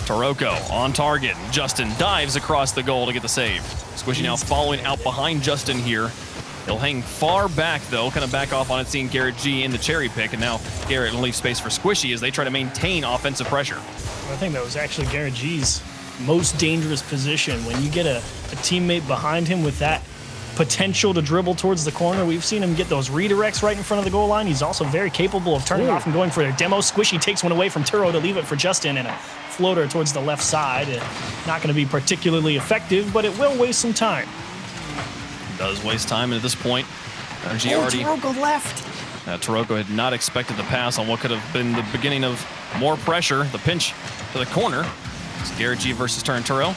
Taroko on target. Justin dives across the goal to get the save. Squishy now following out behind Justin here. He'll hang far back, though, kind of back off on it, seeing Garrett G in the cherry pick, and now Garrett will leave space for Squishy as they try to maintain offensive pressure. I think that was actually Garrett G's most dangerous position. When you get a teammate behind him with that potential to dribble towards the corner, we've seen him get those redirects right in front of the goal line. He's also very capable of turning off and going for a demo. Squishy takes one away from Turo to leave it for Justin, and a floater towards the left side. Not going to be particularly effective, but it will waste some time. Does waste time, and at this point, NRG already... Taroko left. Taroko had not expected the pass on what could have been the beginning of more pressure. The pinch to the corner. It's Garrett G versus Turnturo.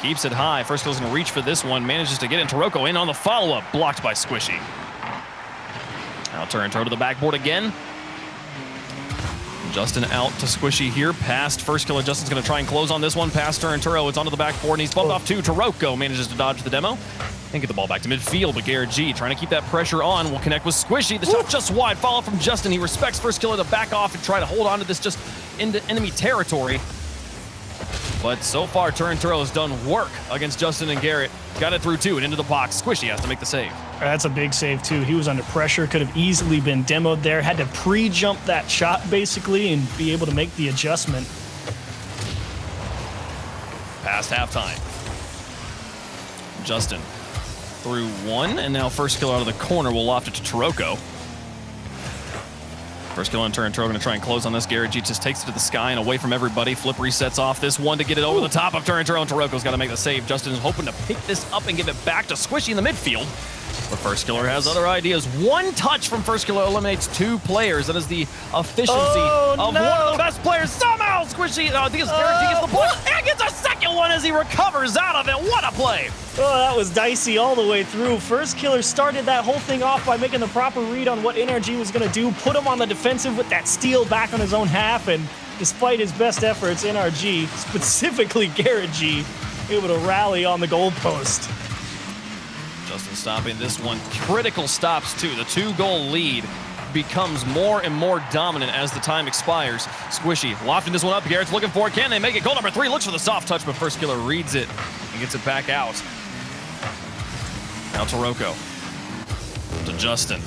Keeps it high. First goes going to reach for this one. Manages to get in. Taroko in on the follow-up. Blocked by Squishy. Now Turnturo to the backboard again. Justin out to Squishy here. Past First killer. Justin's going to try and close on this one. Past Turnturo. It's onto the backboard, and he's bumped off to Taroko. Manages to dodge the demo. And get the ball back to midfield, but Garrett G trying to keep that pressure on. Will connect with Squishy. The shot just wide. Follow from Justin. He respects First killer to back off and try to hold on to this just into enemy territory. But so far, Turinturo has done work against Justin and Garrett. Got it through 2 and into the box. Squishy has to make the save. That's a big save, too. He was under pressure, could have easily been demoed there. Had to pre-jump that shot, basically, and be able to make the adjustment. Past halftime. Justin through 1, and now first kill out of the corner will loft it to Taroko. First kill on Turinturo, going to try and close on this. Garrett G just takes it to the sky and away from everybody. Flip resets off this one to get it over the top of Turinturo, and Taroko's got to make the save. Justin is hoping to pick this up and give it back to Squishy in the midfield. But First Killer has other ideas. 1 touch from First Killer eliminates 2 players. That is the efficiency of one of the best players. Somehow Squishy, I think it's Garrett G gets the point and gets a second one as he recovers out of it. What a play! Oh, that was dicey all the way through. First Killer started that whole thing off by making the proper read on what NRG was going to do, put him on the defensive with that steal back on his own half, and despite his best efforts, NRG, specifically Garrett G, able to rally on the goalpost. Justin stopping this one. Critical stops, too. The 2-goal lead becomes more and more dominant as the time expires. Squishy lofting this one up. Garrett's looking for it. Can they make it? Goal number 3 looks for the soft touch, but First Killer reads it and gets it back out. Now Taroko to Justin.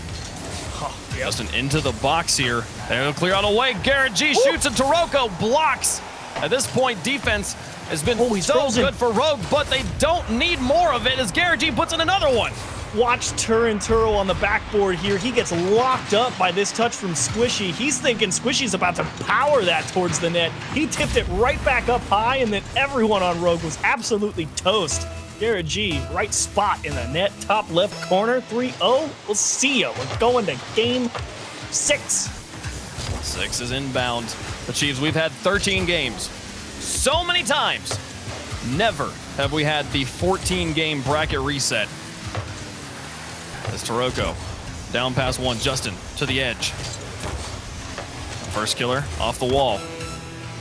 Justin into the box here. They'll clear out away. Garrett G shoots and Taroko blocks. At this point, defense has been so good for Rogue, but they don't need more of it as Garrett G puts in another one. Watch Turinturo on the backboard here. He gets locked up by this touch from Squishy. He's thinking Squishy's about to power that towards the net. He tipped it right back up high, and then everyone on Rogue was absolutely toast. Garrett G, right spot in the net, top left corner, 3-0. We'll see ya. We're going to game 6. 6 is inbound. The Chiefs, we've had 13 games. So many times. Never have we had the 14-game bracket reset. As Taroko down past 1, Justin to the edge. First Killer off the wall.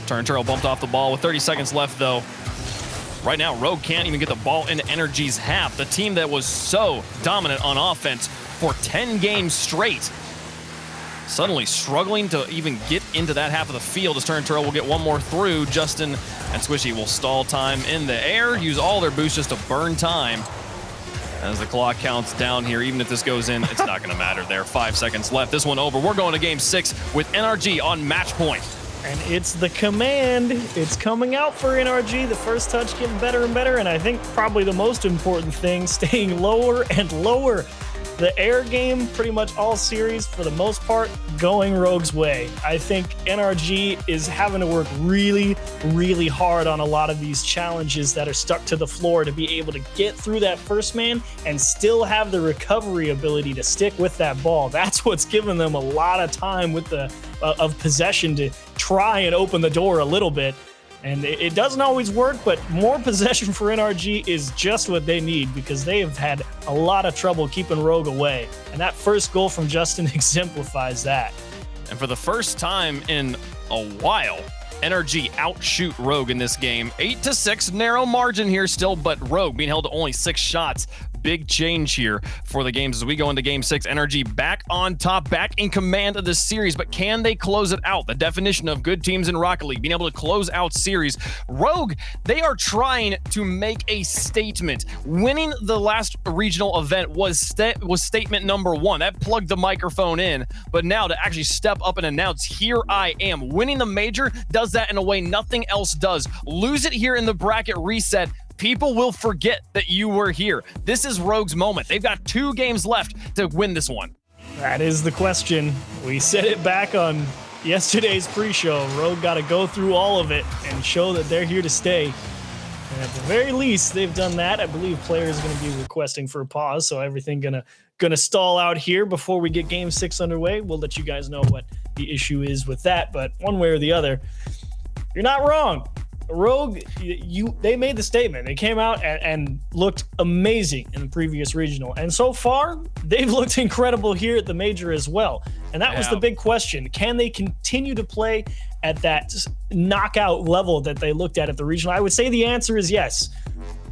Turinturo bumped off the ball with 30 seconds left, though. Right now, Rogue can't even get the ball into NRG's half. The team that was so dominant on offense for 10 games straight. Suddenly struggling to even get into that half of the field as Turinturo will get one more through. Justin and Squishy will stall time in the air, use all their boosts just to burn time. As the clock counts down here, even if this goes in, it's not going to matter there. 5 seconds left. This one over. We're going to game 6 with NRG on match point. And it's the command. It's coming out for NRG. The first touch getting better and better. And I think probably the most important thing, staying lower and lower. The air game, pretty much all series, for the most part, going Rogue's way. I think NRG is having to work really, really hard on a lot of these challenges that are stuck to the floor to be able to get through that first man and still have the recovery ability to stick with that ball. That's what's given them a lot of time with the of possession to try and open the door a little bit. And it doesn't always work, but more possession for NRG is just what they need because they have had a lot of trouble keeping Rogue away. And that first goal from Justin exemplifies that. And for the first time in a while, NRG outshoot Rogue in this game. 8-6, narrow margin here still, but Rogue being held to only 6 shots. Big change here for the games as we go into game 6. NRG back on top, back in command of this series, but can they close it out? The definition of good teams in Rocket League, being able to close out series. Rogue, they are trying to make a statement. Winning the last regional event was statement number 1. That plugged the microphone in, but now to actually step up and announce, here I am. Winning the major does that in a way nothing else does. Lose it here in the bracket reset, people will forget that you were here. This is Rogue's moment. They've got 2 games left to win this one. That is the question. We said it back on yesterday's pre-show. Rogue got to go through all of it and show that they're here to stay. And at the very least, they've done that. I believe players are going to be requesting for a pause, so everything gonna stall out here before we get game 6 underway. We'll let you guys know what the issue is with that, but one way or the other, you're not wrong. Rogue, they made the statement. They came out and looked amazing in the previous regional. And so far, they've looked incredible here at the major as well. And that was the big question. Can they continue to play at that knockout level that they looked at the regional? I would say the answer is yes.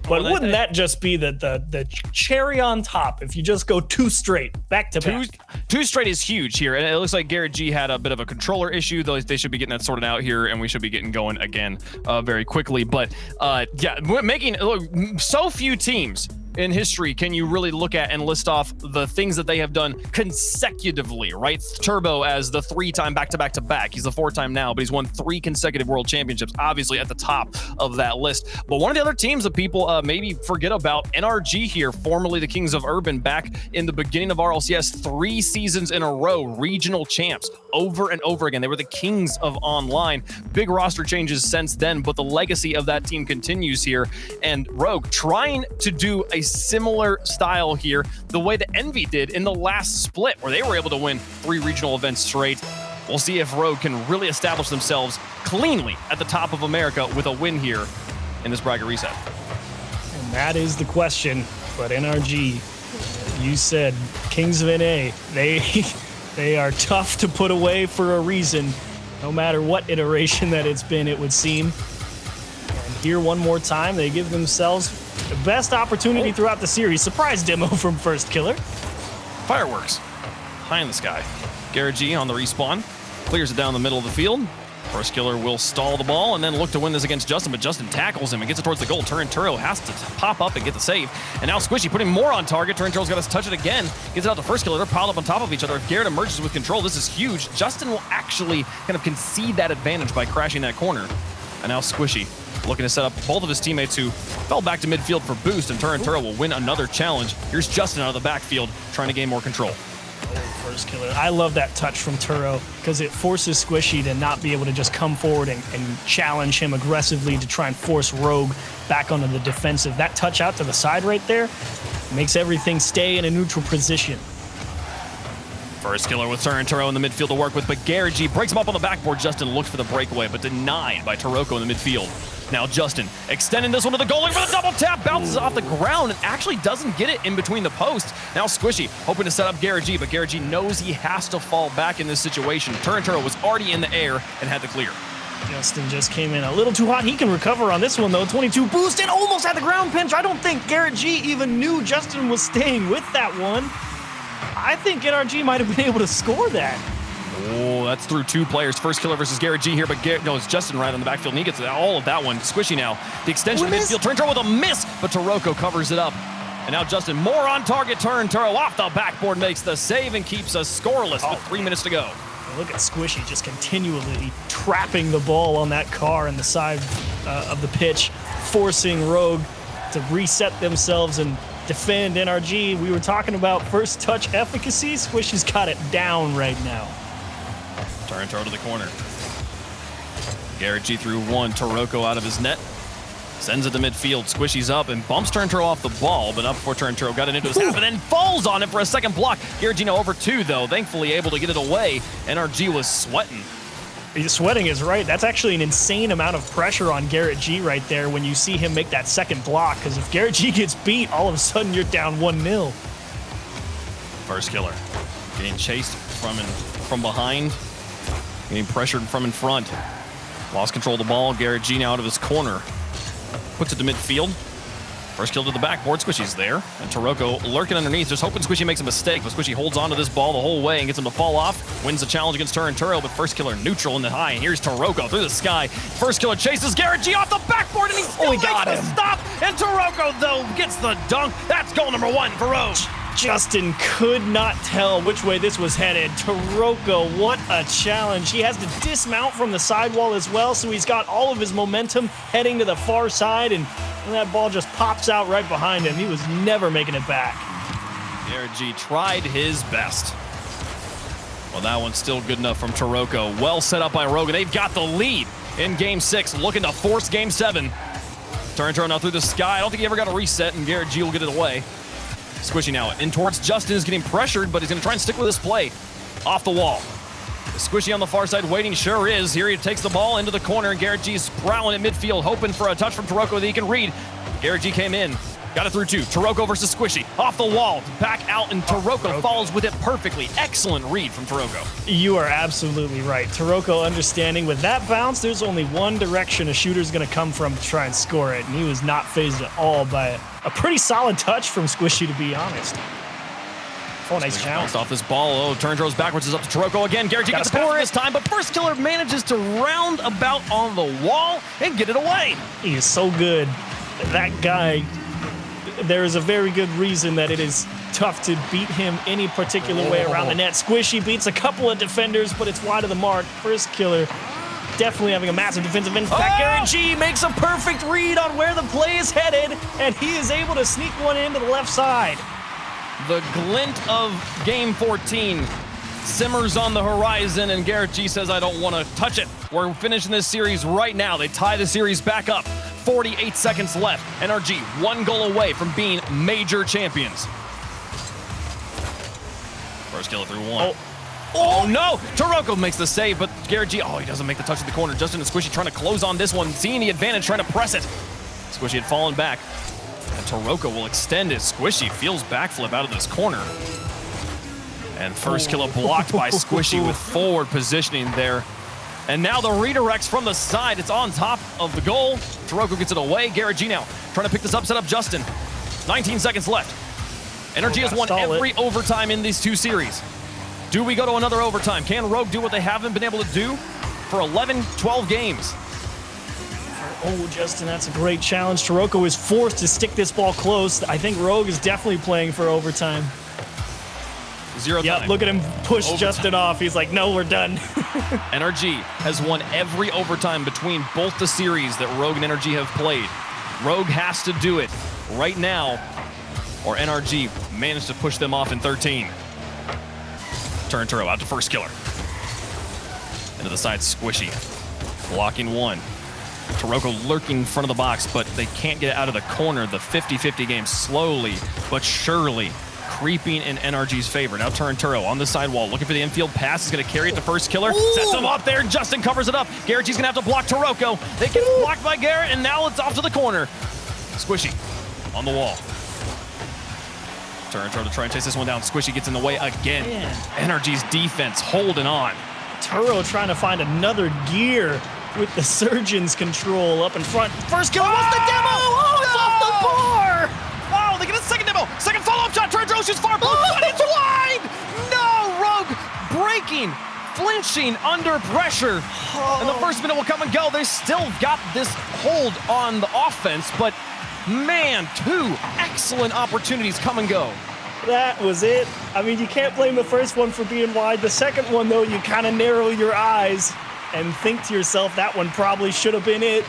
But wouldn't that just be the cherry on top if you just go 2 straight, back to back? 2 straight is huge here, and it looks like Garrett G had a bit of a controller issue, though they should be getting that sorted out here, and we should be getting going again very quickly. But yeah, look, so few teams in history can you really look at and list off the things that they have done consecutively, right? Turbo as the 3-time back-to-back-to-back. He's the 4-time now, but he's won 3 consecutive world championships, obviously at the top of that list. But one of the other teams that people maybe forget about, NRG here, formerly the Kings of Urban, back in the beginning of RLCS, 3 seasons in a row, regional champs over and over again. They were the Kings of Online. Big roster changes since then, but the legacy of that team continues here. And Rogue trying to do a similar style here, the way that Envy did in the last split, where they were able to win 3 regional events straight. We'll see if Rogue can really establish themselves cleanly at the top of America with a win here in this bracket reset. And that is the question. But NRG, you said Kings of NA, they are tough to put away for a reason, no matter what iteration that it's been, it would seem. And here one more time, they give themselves the best opportunity throughout the series. Surprise demo from First Killer. Fireworks high in the sky. Garrett G on the respawn. Clears it down the middle of the field. First Killer will stall the ball and then look to win this against Justin, but Justin tackles him and gets it towards the goal. Turinturo has to pop up and get the save. And now Squishy putting more on target. Turinturo's got to touch it again. Gets it out to First Killer. They're piled up on top of each other. If Garrett emerges with control, this is huge. Justin will actually kind of concede that advantage by crashing that corner. And now Squishy looking to set up both of his teammates who fell back to midfield for boost, and Turinturo will win another challenge. Here's Justin out of the backfield trying to gain more control. First Killer. I love that touch from Turo because it forces Squishy to not be able to just come forward and challenge him aggressively to try and force Rogue back onto the defensive. That touch out to the side right there makes everything stay in a neutral position. First Killer with Turinturo in the midfield to work with, but Garrett G breaks him up on the backboard. Justin looked for the breakaway, but denied by Taroko in the midfield. Now Justin extending this one to the goalie for the double tap, bounces off the ground and actually doesn't get it in between the posts. Now Squishy hoping to set up Garrett G, but Garrett G knows he has to fall back in this situation. Turinturo was already in the air and had to clear. Justin just came in a little too hot. He can recover on this one though. 22 boost and almost had the ground pinch. I don't think Garrett G even knew Justin was staying with that one. I think NRG might have been able to score that. Oh, that's through 2 players. First Killer versus Garrett G here, but no, it's Justin right on the backfield, and he gets all of that one. Squishy now. The extension of midfield. Turinturo with a miss, but Taroko covers it up. And now Justin, more on target. Turinturo off the backboard, makes the save and keeps us scoreless with 3 minutes to go. Look at Squishy just continually trapping the ball on that car in the side of the pitch, forcing Rogue to reset themselves and defend NRG. We were talking about first touch efficacy. Squishy's got it down right now. Turinturo to the corner. Garrett G through 1. Taroko out of his net. Sends it to midfield. Squishy's up and bumps Turinturo off the ball, but up before Turinturo got it into his half and then falls on it for a second block. Garrett G now over 2 though, thankfully able to get it away. NRG was sweating. Sweating is right. That's actually an insane amount of pressure on Garrett G right there when you see him make that second block, because if Garrett G gets beat, all of a sudden you're down 1-0. First Killer getting chased from behind, getting pressured from in front. Lost control of the ball. Garrett G now out of his corner. Puts it to midfield. First kill to the backboard. Squishy's there. And Taroko lurking underneath, just hoping Squishy makes a mistake. But Squishy holds onto this ball the whole way and gets him to fall off. Wins the challenge against Turinturo, but First Killer neutral in the high. And here's Taroko through the sky. First Killer chases Garrett G off the backboard, and he still makes the stop. And Taroko, though, gets the dunk. That's goal number 1 for Rogue. Justin could not tell which way this was headed. Taroko, what a challenge. He has to dismount from the sidewall as well, so he's got all of his momentum heading to the far side, and that ball just pops out right behind him. He was never making it back. Garrett G tried his best. Well, that one's still good enough from Taroko. Well set up by Rogue, and they've got the lead in Game 6, looking to force Game 7. Turinturo now through the sky. I don't think he ever got a reset, and Garrett G will get it away. Squishy now in towards Justin, is getting pressured, but he's going to try and stick with this play. Off the wall. Squishy on the far side waiting, sure is. Here he takes the ball into the corner, and Garrett G's prowling at midfield, hoping for a touch from Taroko that he can read. Garrett G came in. Got it through 2. Taroko versus Squishy. Off the wall. Back out, and Taroko follows with it perfectly. Excellent read from Taroko. You are absolutely right. Taroko understanding with that bounce, there's only one direction a shooter's going to come from to try and score it. And he was not phased at all by a pretty solid touch from Squishy, to be honest. Oh, nice challenge. Bounced off this ball. Oh, turn throws backwards. Is up to Taroko again. Garrett G gets the pass this time, but First Killer manages to round about on the wall and get it away. He is so good. That guy, there is a very good reason that it is tough to beat him any particular way around the net. Squishy beats a couple of defenders, but it's wide of the mark. First Killer definitely having a massive defensive impact. Garrett G makes a perfect read on where the play is headed, and he is able to sneak one into the left side. The glint of Game 14 simmers on the horizon, and Garrett G says, I don't want to touch it. We're finishing this series right now. They tie the series back up. 48 seconds left. NRG 1 goal away from being major champions. First Killer through 1. Oh no! Taroko makes the save, but Garrett G, he doesn't make the touch at the corner. Justin and Squishy trying to close on this one, seeing the advantage, trying to press it. Squishy had fallen back. And Taroko will extend it. Squishy feels backflip out of this corner. And First Killer blocked by Squishy with forward positioning there. And now the redirects from the side. It's on top of the goal. Taroko gets it away. Garrett G now trying to pick this up, set up Justin. 19 seconds left. NRG has won every overtime in these 2 series. Do we go to another overtime? Can Rogue do what they haven't been able to do for 11, 12 games? Oh, Justin, that's a great challenge. Taroko is forced to stick this ball close. I think Rogue is definitely playing for overtime. 0 time. Yep, look at him push Justin off. He's like, no, we're done. NRG has won every overtime between both the series that Rogue and NRG have played. Rogue has to do it right now, or NRG managed to push them off in 13. Turn Turo out to First Killer. Into the side, Squishy. Blocking 1. Taroko lurking in front of the box, but they can't get it out of the corner. The 50-50 game slowly but surely creeping in NRG's favor. Now Turo on the sidewall, looking for the infield pass. He's going to carry it to First Killer. Sets him up there. Justin covers it up. Garrett G's going to have to block Taroko. They get blocked by Garrett, and now it's off to the corner. Squishy on the wall. Turo to try and chase this one down. Squishy gets in the way again. Man. NRG's defense holding on. Turo trying to find another gear with the surgeon's control up in front. First Killer wants the demo! Oh, it's off the bar! Oh, they get a second demo. Second follow-up shot. Turo shoots far. But it's wide! No! Rogue breaking, flinching under pressure. And the first minute will come and go. They still got this hold on the offense, but man, 2 excellent opportunities come and go. That was it. I mean, you can't blame the first one for being wide. The second one, though, you kind of narrow your eyes and think to yourself, that one probably should have been it.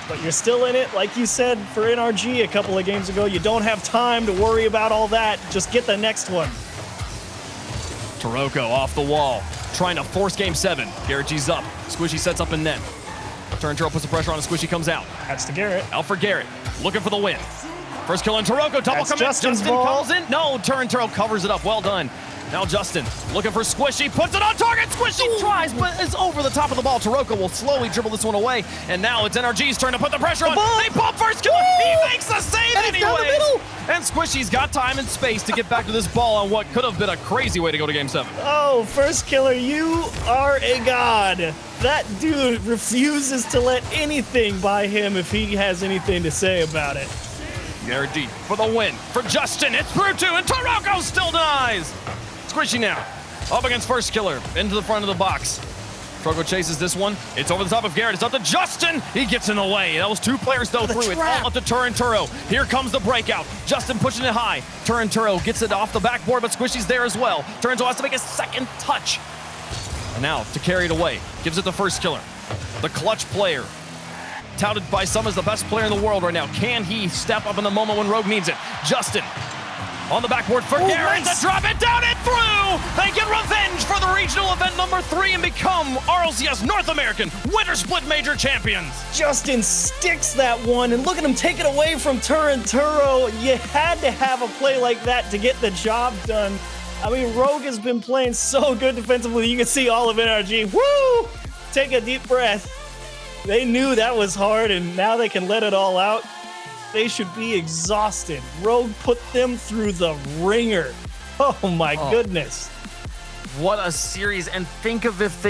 But you're still in it. Like you said for NRG a couple of games ago, you don't have time to worry about all that. Just get the next one. Taroko off the wall, trying to force game 7. Garrett G's up. Squishy sets up in net. Turo puts the pressure on and Squishy comes out. That's to Garrett. Out for Garrett, looking for the win. First kill on Taroko, double commit. Justin calls in. No, Turo covers it up. Well done. Now Justin looking for Squishy, puts it on target. Squishy tries, but it's over the top of the ball. Taroko will slowly dribble this one away, and now it's NRG's turn to put the pressure on. They bump First Killer. He makes the save anyways. And Squishy's got time and space to get back to this ball on what could have been a crazy way to go to Game 7. Oh, First Killer, you are a god. That dude refuses to let anything by him if he has anything to say about it. Garrett G for the win. For Justin, it's through 2, and Taroko still denies. Squishy now, up against First Killer, into the front of the box. Taroko chases this one. It's over the top of Garrett. It's up to Justin. He gets in the way. That was 2 players though through. It's all up to Turo. Here comes the breakout. Justin pushing it high. Turo gets it off the backboard, but Squishy's there as well. Turo has to make a second touch. And now to carry it away. Gives it to First Killer. The clutch player. Touted by some as the best player in the world right now. Can he step up in the moment when Rogue needs it? Justin on the backboard for Garrett to drop it down and through. They get revenge for the regional event number 3 and become RLCS North American Winter Split Major Champions. Justin sticks that one, and look at him take it away from Turo. You had to have a play like that to get the job done. I mean, Rogue has been playing so good defensively. You can see all of NRG. Woo! Take a deep breath. They knew that was hard, and now they can let it all out. They should be exhausted. Rogue put them through the ringer. Oh my goodness. What a series. And think of if they